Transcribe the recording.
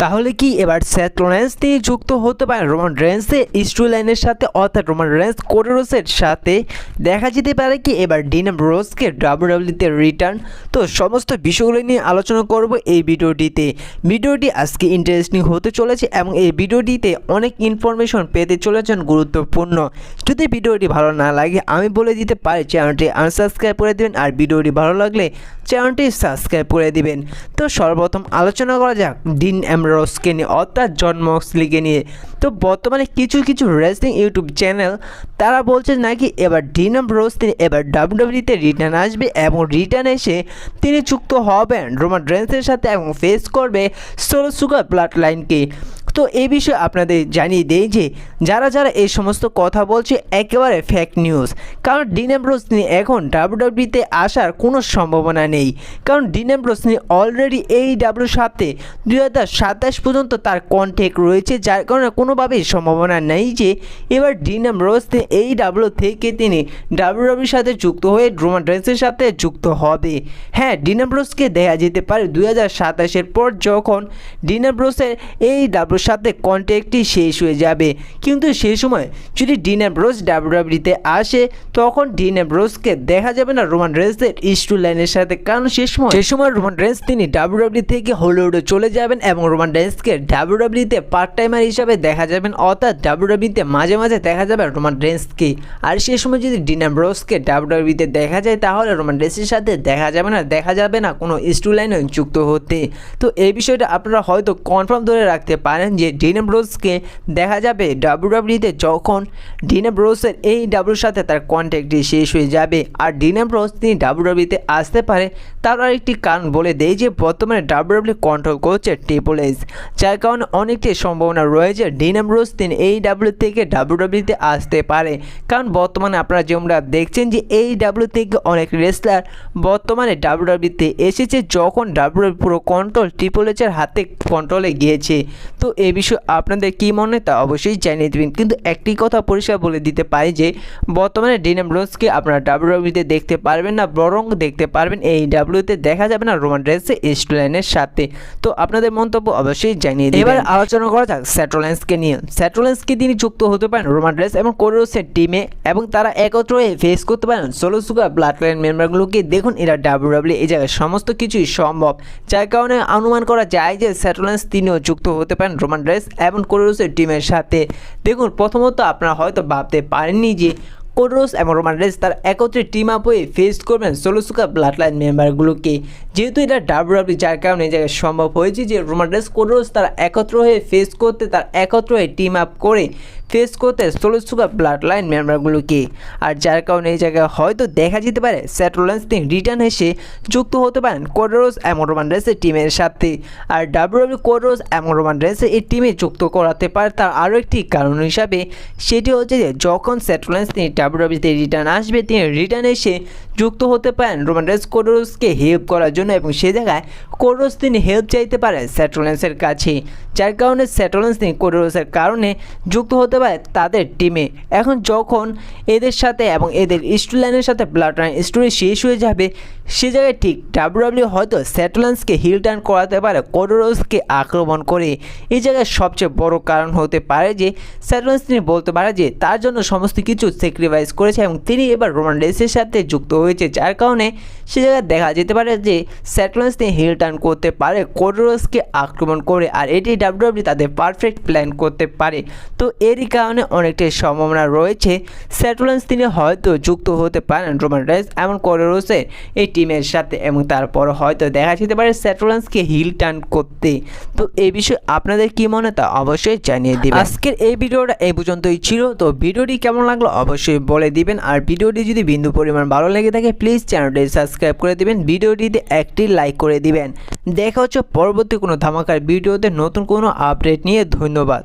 তাহলে কি এবার সেথ রোলিন্স তিনি যুক্ত হতে পারেন রোমান রেন্সের স্টোরি লাইনের সাথে, অর্থাৎ রোমান রেন্স কোডি রোডসের সাথে? দেখা যেতে পারে কি এবার ডিন অ্যামব্রোসকে ডাব্লিউডাব্লিউইতে রিটার্ন? তো সমস্ত বিষয়গুলো নিয়ে আলোচনা করব এই ভিডিওটিতে। ভিডিওটি আজকে ইন্টারেস্টিং হতে চলেছে এবং এই ভিডিওটিতে অনেক ইনফরমেশন পেতে চলেছেন গুরুত্বপূর্ণ। যদি ভিডিওটি ভালো না লাগে আমি বলে দিতে পারি চ্যানেলটি আনসাবস্ক্রাইব করে দেবেন, আর ভিডিওটি ভালো লাগলে চ্যানেলটি সাবস্ক্রাইব করে দিবেন। তো সর্বপ্রথম আলোচনা করা যাক ডিন অ্যামব্রোসকে নিয়ে, অর্থাৎ জন মক্সলিকে নিয়ে। তো বর্তমানে কিছু রেসলিং ইউটিউব চ্যানেল তারা বলছে নাকি এবার ডিন অ্যামব্রোস তিনি এবার ডাব্লিউডাব্লিউইতে রিটার্ন আসবে এবং রিটার্ন এসে তিনি যুক্ত হবেন রোমান রেন্সের সাথে এবং ফেস করবে সোলো সুগার ব্লাড লাইনকে। তো এই বিষয়ে আপনাদের জানিয়ে দেই যে যারা এই সমস্ত কথা বলছে একেবারে ফেক নিউজ, কারণ ডিন অ্যামব্রোস তিনি এখন ডাব্লিউডাব্লিউইতে আসার কোনো সম্ভাবনা নেই। কারণ ডিন অ্যামব্রোস তিনি অলরেডি AEWর সাথে 2027 পর্যন্ত তার কন্ট্যাক্ট রয়েছে, যার কারণে কোনোভাবেই সম্ভাবনা নেই যে এবার ডিন অ্যামব্রোস তিনি AEW থেকে তিনি ডাব্লিউডাব্লিউইর সাথে যুক্ত হয়ে রোমান রেন্সের সাথে যুক্ত হবে। হ্যাঁ, ডিন অ্যামব্রোসকে দেখা যেতে পারে 2027-এর পর যখন ডিন অ্যামব্রোসের AEWর সাথে কন্ট্যাক্টটি শেষ হয়ে যাবে। কিন্তু সেই সময় যদি ডিন অ্যামব্রোস ডাব্লিউডাব্লিউইতে আসে তখন ডিন অ্যামব্রোসকে দেখা যাবে না রোমান রেন্সের স্টোরি লাইনের সাথে, কারণ সেই সময় রোমান রেন্স তিনি ডাব্লিউডাব্লিউ থেকে হলিউডে চলে যাবেন এবং রোমান রেন্সকে ডাব্লিউডাব্লিউইতে পার্ট টাইমার হিসাবে দেখা যাবেন, অর্থাৎ ডাব্লিউডাব্লিউইতে মাঝে মাঝে দেখা যাবে রোমান রেন্সকে। আর সেই সময় যদি ডিন অ্যামব্রোসকে ডাব্লিউডাব্লিউইতে দেখা যায় তাহলে রোমান রেন্সের সাথে দেখা যাবে না কোনো স্টোরি লাইনে যুক্ত হতে। তো এই বিষয়টা আপনারা হয়তো কনফার্ম ধরে রাখতে পারেন যে ডিন অ্যামব্রোসকে দেখা যাবে ডাব্লিউডাব্লিউইতে যখন ডিন অ্যামব্রোসের AEWর সাথে তার কন্ট্যাক্টটি শেষ হয়ে যাবে। আর ডিন অ্যামব্রোস তিনি ডাব্লিউডাব্লিউইতে আসতে পারে তার আরেকটি কারণ বলে দেয় যে বর্তমানে ডাব্লিউডাব্লিউ কন্ট্রোল করছে ট্রিপল এইচ, যার কারণে অনেকটি সম্ভাবনা রয়েছে ডিন অ্যামব্রোস তিনি AEW থেকে ডাব্লিউডাব্লিউইতে আসতে পারে। কারণ বর্তমানে আপনারা যেমন দেখছেন যে AEW থেকে অনেক রেসলার বর্তমানে ডাব্লিউডাব্লিউইতে এসেছে যখন ডাব্লিউডাব্লিউ পুরো কন্ট্রোল ট্রিপল এইচের হাতে কন্ট্রোলে গিয়েছে। তো এই বিষয়ে আপনাদের কী মনে হয় তা অবশ্যই জানিয়ে দেবেন। কিন্তু একটি কথা পরিষ্কার বলে দিতে পারি যে বর্তমানে ডিন অ্যামব্রোসকে আপনারা ডাব্লিউডাব্লিউইতে দেখতে পারবেন না, বরং দেখতে পারবেন AEWতে দেখা যাবে না রোমান রেন্সের স্টোরি লাইনের সাথে। তো আপনাদের মন্তব্য অবশ্যই জানিয়ে দিবেন। এবার আলোচনা করা যাক সেথ রোলিন্সকে নিয়ে। সেথ রোলিন্সকে তিনি যুক্ত হতে পারেন রোমান রেন্স এবং কোডি রোডসের টিমে এবং তারা একত্র হয়ে ফেস করতে পারেন সোলো সুগার ব্লাড লাইন মেম্বারগুলোকে। দেখুন এরা ডাব্লিউডাব্লিউ এই জায়গায় সমস্ত কিছুই সম্ভব, যার কারণে অনুমান করা যায় যে সেথ রোলিন্স তিনিও যুক্ত হতে পারেন রোমান রেন্স এবং কোডি রোডসের টিমের সাথে। দেখুন প্রথমত আপনারা হয়তো ভাবতে পারেননি যে কোডি রোডস এবং রোমান রেন্স তার একত্রে টিম আপ হয়ে ফেস করবেন সোলো সুগার ব্লাড লাইন মেম্বারগুলোকে। যেহেতু এটা ডাব্লিউডাব্লিউ, যার কারণে এই জায়গায় সম্ভব হয়েছে যে রোমান রেন্স কোডি রোডস তারা একত্র হয়ে ফেস করতে, তার একত্র হয়ে টিম আপ করে ফেস করতে সোলো সুগার ব্লাড লাইন মেম্বারগুলোকে। আর যার কারণে এই জায়গায় হয়তো দেখা যেতে পারে সেথ রোলিন্স তিনি রিটার্ন এসে যুক্ত হতে পারেন কোডি রোডস এবং রোমান রেন্সের টিমের সাথে। আর ডাব্লিউডাব্লিউ কোডি রোডস এবং রোমান রেন্সের এই টিমে যুক্ত করাতে পারে তার আরও একটি কারণ হিসাবে, সেটি হচ্ছে যে যখন সেথ রোলিন্স তিনি ডাব্লিউডাব্লিউতে রিটার্ন আসবে তিনি রিটার্ন এসে যুক্ত হতে পারেন রোমান রেন্স কোডি রোডসকে হেল্প করার জন্য, এবং সে জায়গায় কোডি রোডস তিনি হেল্প চাইতে পারে সেথ রোলিন্সের কাছে, যার কারণে সেথ রোলিন্স তিনি কোডি রোডসের কারণে যুক্ত হতে পারে তাদের টিমে। এখন যখন এদের সাথে এবং এদের স্টোরি লাইনের সাথে ব্লাড লাইন স্টোরি শেষ হয়ে যাবে সে জায়গায় ঠিক ডাব্লিউডাব্লিউ হয়তো সেথ রোলিন্সকে হিল টার্ন করাতে পারে কোডি রোডসকে আক্রমণ করে। এই জায়গায় সবচেয়ে বড় কারণ হতে পারে যে সেথ রোলিন্স তিনি বলতে পারে যে তার জন্য সমস্ত কিছু স্যাক্রিফাইস করেছে এবং তিনি এবার রোমান রেন্সের সাথে যুক্ত হয়েছে, যার কারণে সে জায়গায় দেখা যেতে পারে যে সেথ রোলিন্স তিনি হিল টার্ন করতে পারে কোডি রোডসকে আক্রমণ করে। আর এটি ডাব্লিউডাব্লিউ তাদের পারফেক্ট প্ল্যান করতে পারে। তো এরই কারণে অনেকটাই সম্ভাবনা রয়েছে সেথ রোলিন্স তিনি হয়তো যুক্ত হতে পারেন রোমান রেন্স এবং কোডি রোডসের এই টিমের সাথে, এবং তারপর হয়তো দেখা যেতে পারে সেথ রোলিন্সকে হিল টার্ন করতে। তো এই বিষয়ে আপনাদের কি মনে তা অবশ্যই জানিয়ে দিবেন। আজকের এই ভিডিওটা এই পর্যন্তই ছিল। তো ভিডিওটি কেমন লাগলো অবশ্যই বলে দিবেন, আর ভিডিওটি যদি বিন্দু পরিমাণ ভালো লেগে থাকে প্লিজ চ্যানেলটি সাবস্ক্রাইব করে দিবেন, ভিডিওটিতে একটি লাইক করে দিবেন। দেখা হচ্ছে পরবর্তী কোনো ধামাকার ভিডিওতে নতুন কোনো আপডেট নিয়ে। ধন্যবাদ।